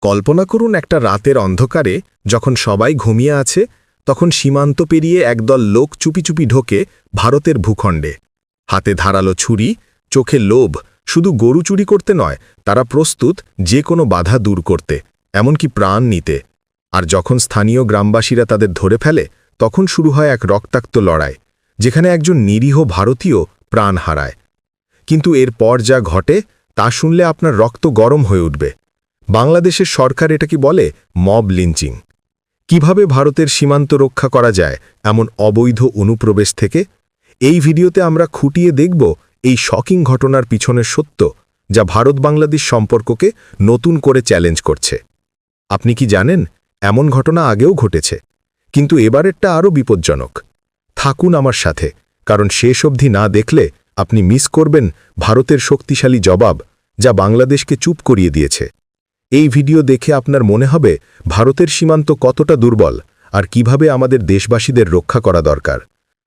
কল্পনা করুন একটা রাতের অন্ধকারে যখন সবাই ঘুমিয়ে আছে তখন সীমান্ত পেরিয়ে একদল লোক চুপি চুপি ঢোকে ভারতের ভূখণ্ডে। হাতে ধারালো ছুরি, চোখে লোভ, শুধু গরু চুরি করতে নয়, তারা প্রস্তুত যে কোনো বাধা দূর করতে, এমনকি প্রাণ নিতে। আর যখন স্থানীয় গ্রামবাসীরা তাদের ধরে ফেলে তখন শুরু হয় এক রক্তাক্ত লড়াই, যেখানে একজন নিরীহ ভারতীয় প্রাণ হারায়। কিন্তু এরপর যা ঘটে তা শুনলে আপনার রক্ত গরম হয়ে উঠবে। বাংলাদেশের সরকার এটাকে বলে মব লিঞ্চিং। কিভাবে ভারতের সীমান্ত রক্ষা করা যায় এমন অবৈধ অনুপ্রবেশ থেকে? এই ভিডিওতে আমরা খুঁটিয়ে দেখব এই শকিং ঘটনার পিছনের সত্য, যা ভারত বাংলাদেশ সম্পর্ককে নতুন করে চ্যালেঞ্জ করছে। আপনি কি জানেন, এমন ঘটনা আগেও ঘটেছে, কিন্তু এবারেরটা আরও বিপজ্জনক। থাকুন আমার সাথে, কারণ শেষ অবধি না দেখলে আপনি মিস করবেন ভারতের শক্তিশালী জবাব, যা বাংলাদেশকে চুপ করিয়ে দিয়েছে। এই ভিডিও দেখে আপনার মনে হবে ভারতের সীমান্ত কতটা দুর্বল আর কিভাবে আমাদের দেশবাসীদের রক্ষা করা দরকার।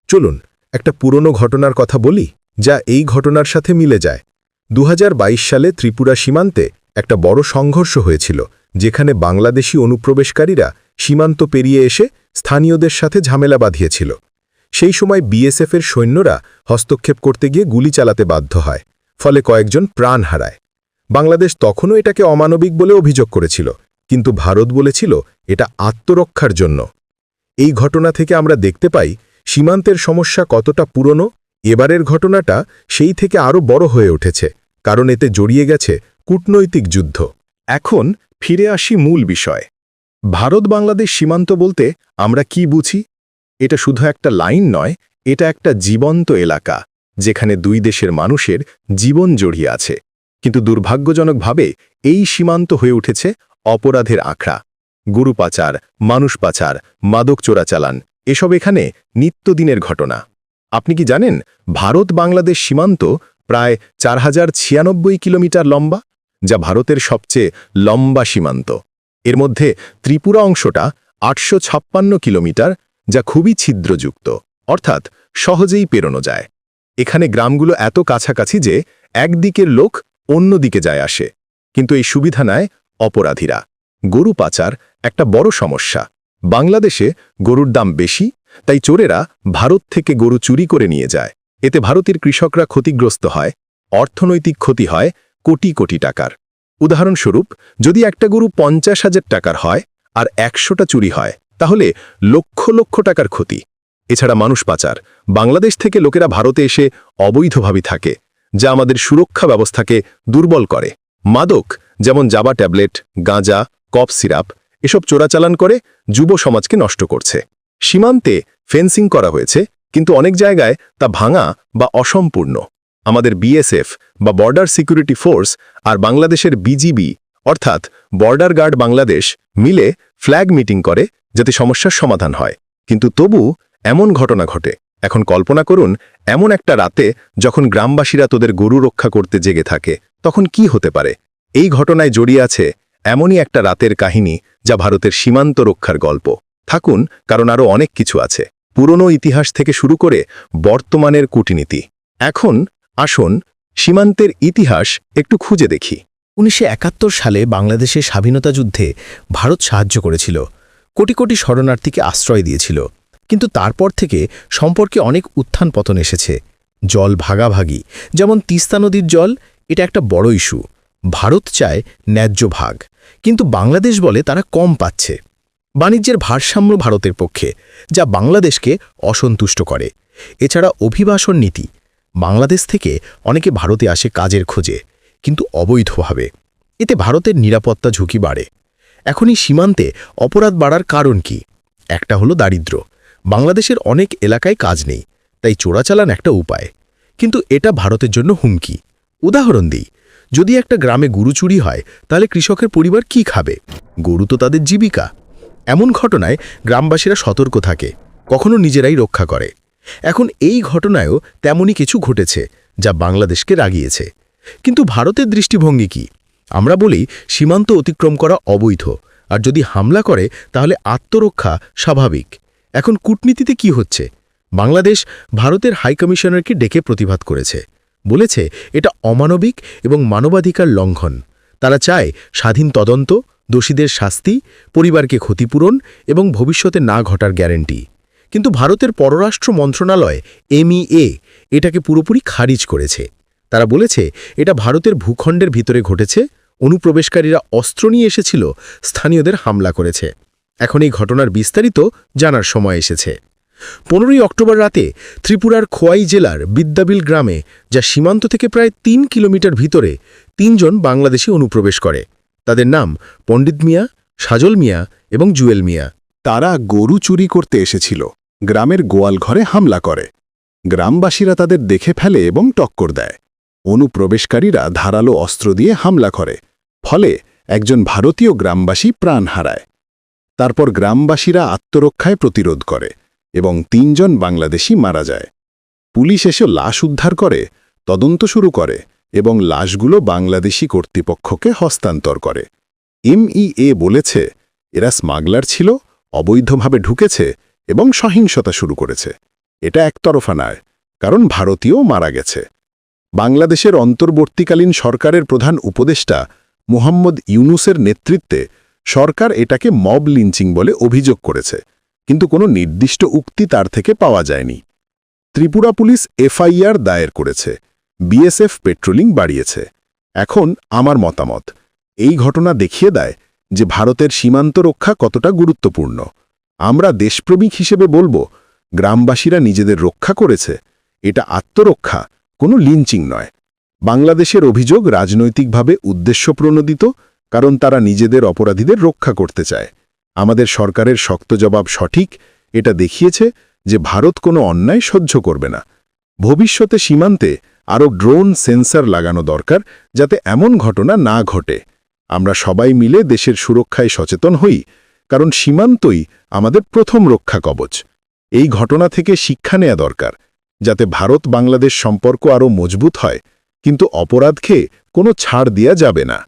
চলুন একটা পুরনো ঘটনার কথা বলি, যা এই ঘটনার সাথে মিলে যায়। 2022 সালে ত্রিপুরা সীমান্তে একটা বড় সংঘর্ষ হয়েছিল, যেখানে বাংলাদেশি অনুপ্রবেশকারীরা সীমান্ত পেরিয়ে এসে স্থানীয়দের সাথে ঝামেলা বাঁধিয়েছিল। সেই সময় বিএসএফের সৈন্যরা হস্তক্ষেপ করতে গিয়ে গুলি চালাতে বাধ্য হয়, ফলে কয়েকজন প্রাণ হারায়। বাংলাদেশ তখনও এটাকে অমানবিক বলে অভিযোগ করেছিল, কিন্তু ভারত বলেছিল এটা আত্মরক্ষার জন্য। এই ঘটনা থেকে আমরা দেখতে পাই সীমান্তের সমস্যা কতটা পুরনো। এবারের ঘটনাটা সেই থেকে আরও বড় হয়ে উঠেছে, কারণ এতে জড়িয়ে গেছে কূটনৈতিক যুদ্ধ। এখন ফিরে আসি মূল বিষয়। ভারত বাংলাদেশ সীমান্ত বলতে আমরা কি বুঝি? এটা শুধু একটা লাইন নয়, এটা একটা জীবন্ত এলাকা, যেখানে দুই দেশের মানুষের জীবন জড়িয়ে আছে। কিন্তু দুর্ভাগ্যজনকভাবে এই সীমান্ত হয়ে উঠেছে অপরাধের আখড়া। গরু পাচার, মানুষ পাচার, মাদক চোরাচালান, এসব এখানে নিত্যদিনের ঘটনা। আপনি কি জানেন ভারত বাংলাদেশ সীমান্ত প্রায় 4096 কিলোমিটার লম্বা, যা ভারতের সবচেয়ে লম্বা সীমান্ত। এর মধ্যে ত্রিপুরা অংশটা 856 কিলোমিটার, যা খুবই ছিদ্রযুক্ত, অর্থাৎ সহজেই পেরোনো যায়। এখানে গ্রামগুলো এত কাছাকাছি যে একদিকের লোক অন্যদিকে যায় আসে। কিন্তু এই সুবিধা নেয় অপরাধীরা। গরু পাচার একটা বড় সমস্যা। বাংলাদেশে গরুর দাম বেশি, তাই চোরেরা ভারত থেকে গরু চুরি করে নিয়ে যায়। এতে ভারতের কৃষকরা ক্ষতিগ্রস্ত হয়, অর্থনৈতিক ক্ষতি হয় কোটি কোটি টাকার। উদাহরণস্বরূপ, যদি একটা গরু 50,000 টাকার হয় আর 100টা চুরি হয়, তাহলে লক্ষ লক্ষ টাকার ক্ষতি। এছাড়া মানুষ পাচার। বাংলাদেশ থেকে লোকেরা ভারতে এসে অবৈধভাবে থাকে, যা আমাদের সুরক্ষা ব্যবস্থাকে দুর্বল করে। মাদক, যেমন জাবা ট্যাবলেট, গাঁজা, কফ সিরাপ, এসব চোরাচালান করে যুব সমাজকে নষ্ট করছে। সীমান্তে ফেন্সিং করা হয়েছে, কিন্তু অনেক জায়গায় তা ভাঙা বা অসম্পূর্ণ। আমাদের বিএসএফ বা বর্ডার সিকিউরিটি ফোর্স আর বাংলাদেশের বিজিবি অর্থাৎ বর্ডার গার্ড বাংলাদেশ মিলে ফ্ল্যাগ মিটিং করে যাতে সমস্যার সমাধান হয়। কিন্তু তবু এমন ঘটনা ঘটে। এখন কল্পনা করুন এমন একটা রাতে যখন গ্রামবাসীরা তোদের গরু রক্ষা করতে জেগে থাকে, তখন কি হতে পারে? এই ঘটনায় জড়িয়ে আছে এমনই একটা রাতের কাহিনী, যা ভারতের সীমান্ত রক্ষার গল্প। থাকুন, কারণ আরও অনেক কিছু আছে, পুরনো ইতিহাস থেকে শুরু করে বর্তমানের কূটনীতি। এখন আসুন সীমান্তের ইতিহাস একটু খুঁজে দেখি। 1971 সালে বাংলাদেশের স্বাধীনতা যুদ্ধে ভারত সাহায্য করেছিল, কোটি কোটি শরণার্থীকে আশ্রয় দিয়েছিল। কিন্তু তারপর থেকে সম্পর্কে অনেক উত্থান পতন এসেছে। জল ভাগাভাগি, যেমন তিস্তা নদীর জল, এটা একটা বড় ইস্যু। ভারত চায় ন্যায্য ভাগ, কিন্তু বাংলাদেশ বলে তারা কম পাচ্ছে। বাণিজ্যের ভারসাম্য ভারতের পক্ষে, যা বাংলাদেশকে অসন্তুষ্ট করে। এছাড়া অভিবাসন নীতি, বাংলাদেশ থেকে অনেকে ভারতে আসে কাজের খোঁজে, কিন্তু অবৈধভাবে। এতে ভারতের নিরাপত্তা ঝুঁকি বাড়ে। এখনই সীমান্তে অপরাধ বাড়ার কারণ কি? একটা হলো দারিদ্র্য। বাংলাদেশের অনেক এলাকায় কাজ নেই, তাই চোরাচালান একটা উপায়, কিন্তু এটা ভারতের জন্য হুমকি। উদাহরণ দিই, যদি একটা গ্রামে গরু চুরি হয়, তাহলে কৃষকের পরিবার কি খাবে? গরু তো তাদের জীবিকা। এমন ঘটনায় গ্রামবাসীরা সতর্ক থাকে, কখনো নিজেরাই রক্ষা করে। এখন এই ঘটনায়ও তেমনই কিছু ঘটেছে, যা বাংলাদেশকে রাগিয়েছে। কিন্তু ভারতের দৃষ্টিভঙ্গি কি? আমরা বলি সীমান্ত অতিক্রম করা অবৈধ, আর যদি হামলা করে তাহলে আত্মরক্ষা স্বাভাবিক। এখন কূটনীতিতে কি হচ্ছে? বাংলাদেশ ভারতের হাইকমিশনারকে ডেকে প্রতিবাদ করেছে, বলেছে এটা অমানবিক এবং মানবাধিকার লঙ্ঘন। তারা চায় স্বাধীন তদন্ত, দোষীদের শাস্তি, পরিবারকে ক্ষতিপূরণ এবং ভবিষ্যতে না ঘটার গ্যারান্টি। কিন্তু ভারতের পররাষ্ট্র মন্ত্রণালয় MEA এটাকে পুরোপুরি খারিজ করেছে। তারা বলেছে এটা ভারতের ভূখণ্ডের ভিতরে ঘটেছে, অনুপ্রবেশকারীরা অস্ত্র নিয়ে এসেছিল, স্থানীয়দের হামলা করেছে। এখন এই ঘটনার বিস্তারিত জানার সময় এসেছে। 15ই অক্টোবর রাতে ত্রিপুরার খোয়াই জেলার বিদ্যাবিল গ্রামে, যা সীমান্ত থেকে প্রায় 3 কিলোমিটার ভিতরে, 3 জন বাংলাদেশি অনুপ্রবেশ করে। তাদের নাম পণ্ডিত মিয়া, সাজল মিয়া এবং জুয়েল মিয়া। তারা গরু চুরি করতে এসেছিল, গ্রামের গোয়াল ঘরে হামলা করে। গ্রামবাসীরা তাদের দেখে ফেলে এবং টক্কর দেয়। অনুপ্রবেশকারীরা ধারালো অস্ত্র দিয়ে হামলা করে, ফলে একজন ভারতীয় গ্রামবাসী প্রাণ হারায়। তারপর গ্রামবাসীরা আত্মরক্ষায় প্রতিরোধ করে এবং 3 জন বাংলাদেশি মারা যায়। পুলিশ এসে লাশ উদ্ধার করে, তদন্ত শুরু করে এবং লাশগুলো বাংলাদেশি কর্তৃপক্ষকে হস্তান্তর করে। MEA বলেছে এরা স্মাগলার ছিল, অবৈধভাবে ঢুকেছে এবং সহিংসতা শুরু করেছে। এটা একতরফা নয়, কারণ ভারতীয় মারা গেছে। বাংলাদেশের অন্তর্বর্তীকালীন সরকারের প্রধান উপদেষ্টা মুহাম্মদ ইউনুসের নেতৃত্বে সরকার এটাকে মব লিঞ্চিং বলে অভিযোগ করেছে, কিন্তু কোনো নির্দিষ্ট উক্তি তার থেকে পাওয়া যায়নি। ত্রিপুরা পুলিশ FIR দায়ের করেছে, BSF পেট্রোলিং বাড়িয়েছে। এখন আমার মতামত, এই ঘটনা দেখিয়ে দেয় যে ভারতের সীমান্ত রক্ষা কতটা গুরুত্বপূর্ণ। আমরা দেশপ্রেমিক হিসেবে বলবো, গ্রামবাসীরা নিজেদের রক্ষা করেছে, এটা আত্মরক্ষা, কোনো লিঞ্চিং নয়। বাংলাদেশের অভিযোগ রাজনৈতিকভাবে উদ্দেশ্যপ্রণোদিত, কারণ তারা নিজেদের অপরাধীদের রক্ষা করতে চায়। আমাদের সরকারের শক্ত জবাব সঠিক, এটা দেখিয়েছে যে ভারত কোনো অন্যায় সহ্য করবে না। ভবিষ্যতে সীমান্তে আরও ড্রোন সেন্সর লাগানো দরকার, যাতে এমন ঘটনা না ঘটে। আমরা সবাই মিলে দেশের সুরক্ষায় সচেতন হই, কারণ সীমান্তই আমাদের প্রথম রক্ষা কবচ। এই ঘটনা থেকে শিক্ষা নেওয়া দরকার, যাতে ভারত-বাংলাদেশ সম্পর্ক আরও মজবুত হয়, কিন্তু অপরাধকে কোনো ছাড় দেয়া যাবে না।